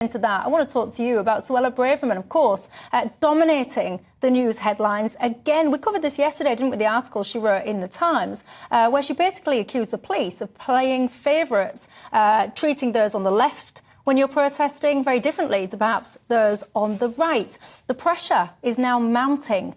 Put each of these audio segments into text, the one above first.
Into that, I want to talk to you about Suella Braverman, of course, dominating the news headlines. Again, we covered this yesterday, didn't we, the article she wrote in The Times, where she basically accused the police of playing favourites, treating those on the left when you're protesting very differently to perhaps those on the right. The pressure is now mounting.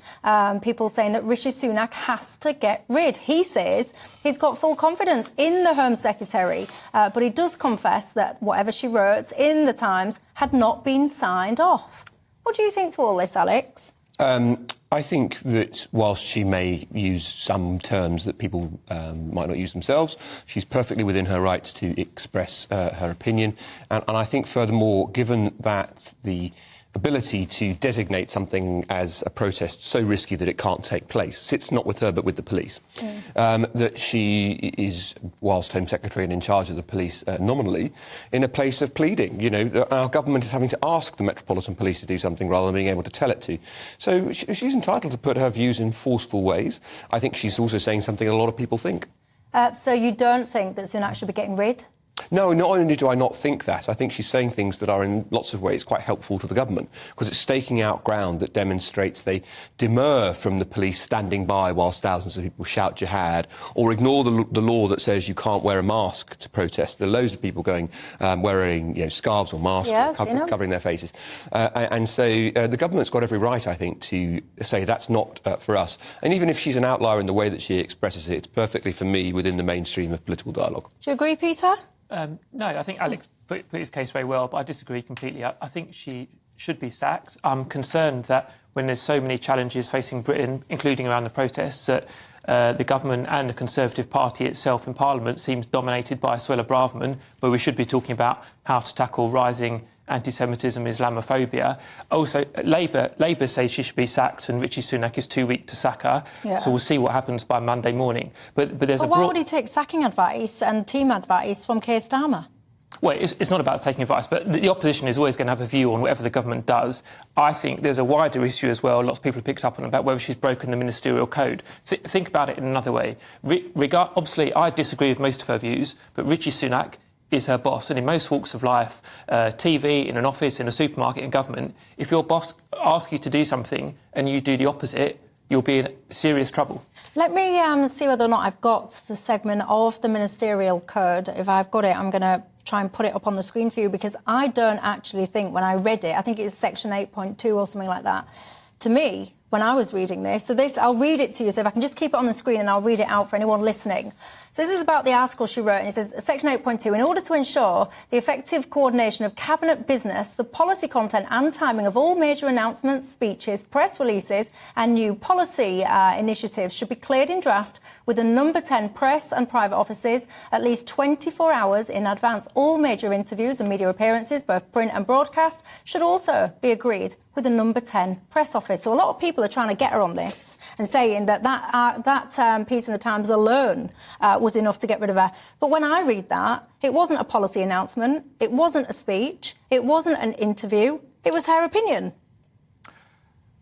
People saying that Rishi Sunak has to get rid. He says he's got full confidence in the Home Secretary, but he does confess that whatever she wrote in The Times had not been signed off. What do you think to all this, Alex? I think that whilst she may use some terms that people might not use themselves, she's perfectly within her rights to express her opinion. And I think, furthermore, given that the ability to designate something as a protest so risky that it can't take place sits not with her but with the police, that she is, whilst Home Secretary and in charge of the police nominally, in a place of pleading. You know, our government is having to ask the Metropolitan Police to do something rather than being able to tell it to. So she's entitled to put her views in forceful ways. I think she's also saying something a lot of people think. So you don't think that Sunak should be getting rid? No, not only do I not think that, I think she's saying things that are in lots of ways quite helpful to the government, because it's staking out ground that demonstrates they demur from the police standing by whilst thousands of people shout jihad, or ignore the law that says you can't wear a mask to protest. There are loads of people going wearing scarves or masks, yes, or covering their faces. And so the government's got every right, I think, to say that's not for us. And even if she's an outlier in the way that she expresses it, it's perfectly, for me, within the mainstream of political dialogue. Do you agree, Peter? No, I think Alex put his case very well, but I disagree completely. I think she should be sacked. I'm concerned that when there's so many challenges facing Britain, including around the protests, that the government and the Conservative Party itself in Parliament seems dominated by Suella Braverman, where we should be talking about how to tackle rising anti-Semitism, Islamophobia. Also, Labour say she should be sacked and Rishi Sunak is too weak to sack her. Yeah. So we'll see what happens by Monday morning. But why would he take sacking advice and team advice from Keir Starmer? Well, it's not about taking advice, but the opposition is always going to have a view on whatever the government does. I think there's a wider issue as well, lots of people have picked up on, about whether she's broken the ministerial code. Think about it in another way. Obviously, I disagree with most of her views, but Rishi Sunak is her boss, and in most walks of life, TV, in an office, in a supermarket, in government, if your boss asks you to do something and you do the opposite, you'll be in serious trouble. Let me see whether or not I've got the segment of the ministerial code. If I've got it, I'm going to try and put it up on the screen for you, because I don't actually think, when I read it, I think it's section 8.2 or something like that. To me, when I was reading this, I'll read it to you, so if I can just keep it on the screen and I'll read it out for anyone listening. So this is about the article she wrote, and it says, Section 8.2, in order to ensure the effective coordination of cabinet business, the policy content and timing of all major announcements, speeches, press releases and new policy initiatives should be cleared in draft with the number 10 press and private offices at least 24 hours in advance. All major interviews and media appearances, both print and broadcast, should also be agreed with the number 10 press office. So a lot of people are trying to get her on this and saying that piece in the Times alone was enough to get rid of her. But when I read that, it wasn't a policy announcement, it wasn't a speech, it wasn't an interview, it was her opinion.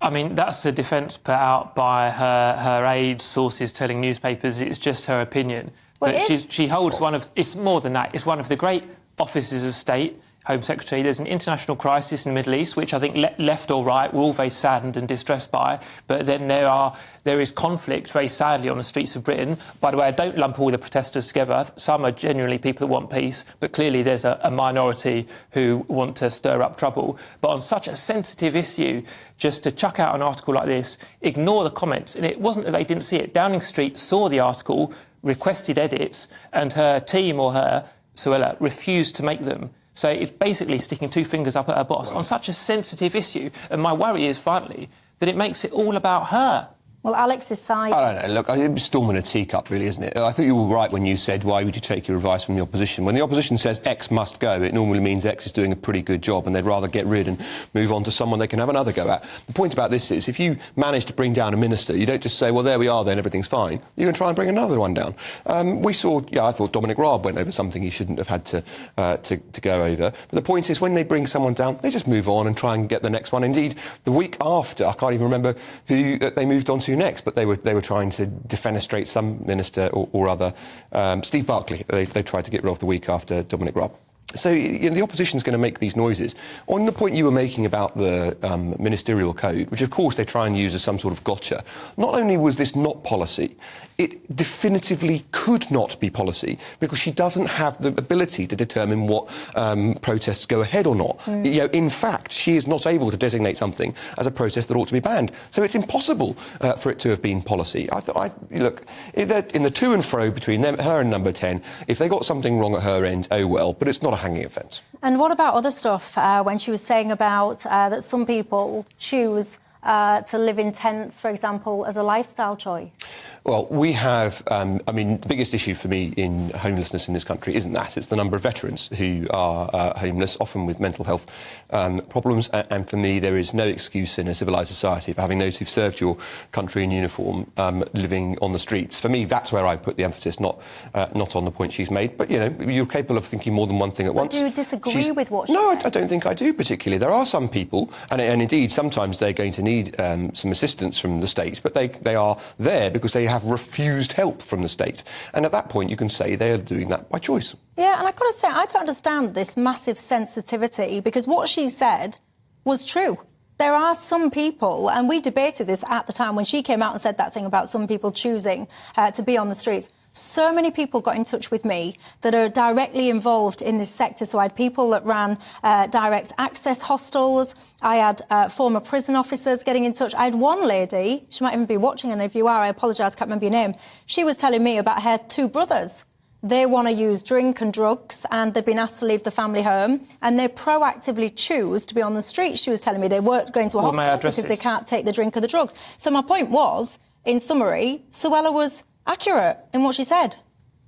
I mean, that's a defence put out by her aides, sources telling newspapers it's just her opinion. Well, but she holds it's more than that, it's one of the great offices of state, Home Secretary. There's an international crisis in the Middle East, which I think left or right, we're all very saddened and distressed by. But then there is conflict, very sadly, on the streets of Britain. By the way, I don't lump all the protesters together. Some are genuinely people that want peace, but clearly there's a minority who want to stir up trouble. But on such a sensitive issue, just to chuck out an article like this, ignore the comments. And it wasn't that they didn't see it. Downing Street saw the article, requested edits, and her team, or her, Suella, refused to make them. So it's basically sticking two fingers up at her boss on such a sensitive issue. And my worry is, finally, that it makes it all about her. Well, Alex's side... I don't know. Look, it's storming a teacup, really, isn't it? I thought you were right when you said, why would you take your advice from the opposition? When the opposition says X must go, it normally means X is doing a pretty good job and they'd rather get rid and move on to someone they can have another go at. The point about this is, if you manage to bring down a minister, you don't just say, well, there we are then, everything's fine. You can try and bring another one down. I thought Dominic Raab went over something he shouldn't have had to go over. But the point is, when they bring someone down, they just move on and try and get the next one. Indeed, the week after, I can't even remember who they moved on to next, but they were trying to defenestrate some minister or other. Steve Barclay, they tried to get rid of the week after Dominic Raab. So the opposition's going to make these noises. On the point you were making about the ministerial code, which of course they try and use as some sort of gotcha, not only was this not policy, it definitively could not be policy because she doesn't have the ability to determine what protests go ahead or not. In fact, she is not able to designate something as a protest that ought to be banned. So it's impossible for it to have been policy. Look, in the to and fro between her and Number 10, if they got something wrong at her end, oh well, but it's not a hanging offence. And what about other stuff when she was saying about that some people choose to live in tents, for example, as a lifestyle choice? Well, we have, the biggest issue for me in homelessness in this country isn't that. It's the number of veterans who are homeless, often with mental health problems. And for me, there is no excuse in a civilised society for having those who've served your country in uniform living on the streets. For me, that's where I put the emphasis, not on the point she's made. But, you're capable of thinking more than one thing at once. Do you disagree with what she said? said? I don't think I do particularly. There are some people, and indeed, sometimes they're going to need some assistance from the state, but they are there because they have refused help from the state. And at that point, you can say they are doing that by choice. Yeah, and I've got to say, I don't understand this massive sensitivity because what she said was true. There are some people, and we debated this at the time when she came out and said that thing about some people choosing to be on the streets. So many people got in touch with me that are directly involved in this sector. So I had people that ran direct access hostels. I had former prison officers getting in touch. I had one lady, she might even be watching, and if you are, I apologise, can't remember your name. She was telling me about her two brothers. They want to use drink and drugs and they've been asked to leave the family home and they proactively choose to be on the street. She was telling me they weren't going to a hostel because they can't take the drink or the drugs. So my point was, in summary, Suella was accurate in what she said.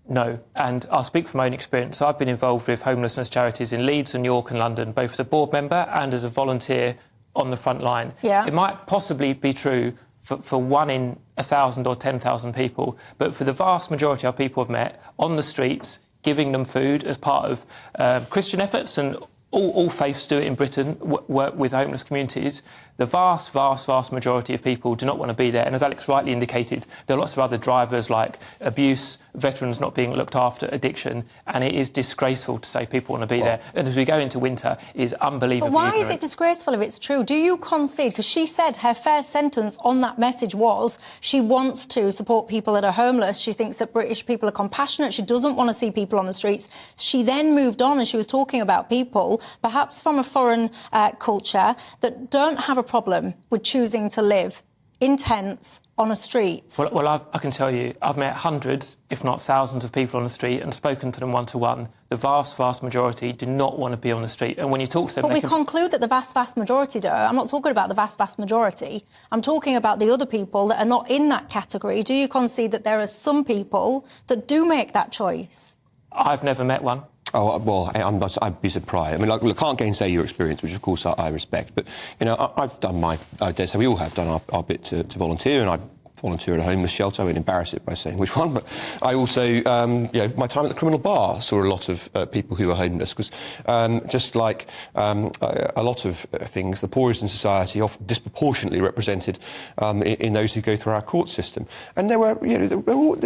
No, and I'll speak from my own experience. So I've been involved with homelessness charities in Leeds and York and London, both as a board member and as a volunteer on the front line. Yeah. It might possibly be true for 1 in 1,000 or 10,000 people, but for the vast majority of people I've met on the streets, giving them food as part of Christian efforts, and all faiths do it in Britain, work with homeless communities. The vast, vast, vast majority of people do not want to be there. And as Alex rightly indicated, there are lots of other drivers like abuse, veterans not being looked after, addiction, and it is disgraceful to say people want to be there. And as we go into winter, it is unbelievably But why ignorant. is it disgraceful if it's true? Do you concede? Because she said her first sentence on that message was she wants to support people that are homeless. She thinks that British people are compassionate. She doesn't want to see people on the streets. She then moved on and she was talking about people, perhaps from a foreign culture, that don't have a problem with choosing to live in tents on a street. Well, I can tell you, I've met hundreds, if not thousands, of people on the street and spoken to them one-to-one. The vast, vast majority do not want to be on the street. And when you talk to them... But we conclude that the vast, vast majority do. I'm not talking about the vast, vast majority. I'm talking about the other people that are not in that category. Do you concede that there are some people that do make that choice? I've never met one. Oh, well, I'd be surprised. I mean, I can't gainsay your experience, which, of course, I respect. But, I've done I dare say we all have done our bit to volunteer, and I volunteer at a homeless shelter. I wouldn't embarrass it by saying which one, but I also, my time at the criminal bar saw a lot of people who were homeless, because just like a lot of things, the poorest in society often disproportionately represented in those who go through our court system. And there were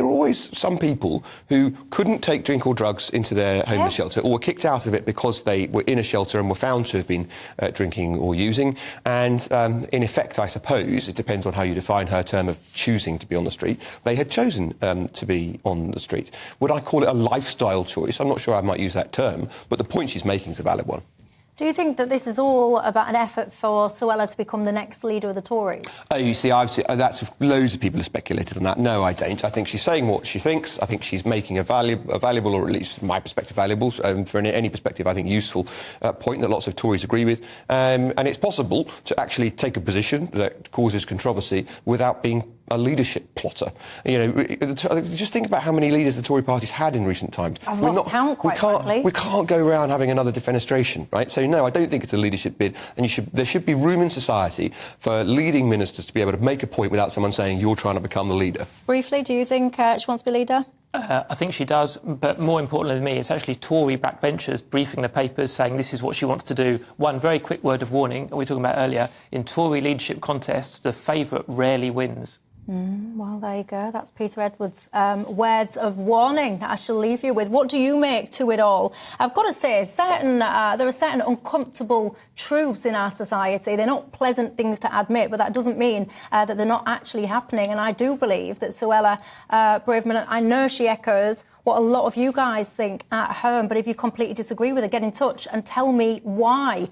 always some people who couldn't take drink or drugs into their homeless shelter, or were kicked out of it because they were in a shelter and were found to have been drinking or using. And in effect, I suppose, it depends on how you define her term of choosing to be on the street, they had chosen to be on the street. Would I call it a lifestyle choice? I'm not sure I might use that term, but the point she's making is a valid one. Do you think that this is all about an effort for Suella to become the next leader of the Tories? Oh, you see, that's loads of people have speculated on that. No, I don't. I think she's saying what she thinks. I think she's making a valuable, or at least from my perspective, valuable, for any perspective, I think, useful point that lots of Tories agree with. And it's possible to actually take a position that causes controversy without being a leadership plotter. Just think about how many leaders the Tory party's had in recent times. I've lost count, quite frankly. We can't go around having another defenestration, right? So, no, I don't think it's a leadership bid. And there should be room in society for leading ministers to be able to make a point without someone saying, you're trying to become the leader. Briefly, do you think she wants to be leader? I think she does, but more importantly than me, it's actually Tory backbenchers briefing the papers saying this is what she wants to do. One very quick word of warning, we were talking about earlier, in Tory leadership contests, the favourite rarely wins. Well, there you go. That's Peter Edwards' words of warning that I shall leave you with. What do you make to it all? I've got to say, there are certain uncomfortable truths in our society. They're not pleasant things to admit, but that doesn't mean that they're not actually happening. And I do believe that Suella Braverman, I know she echoes what a lot of you guys think at home, but if you completely disagree with her, get in touch and tell me why.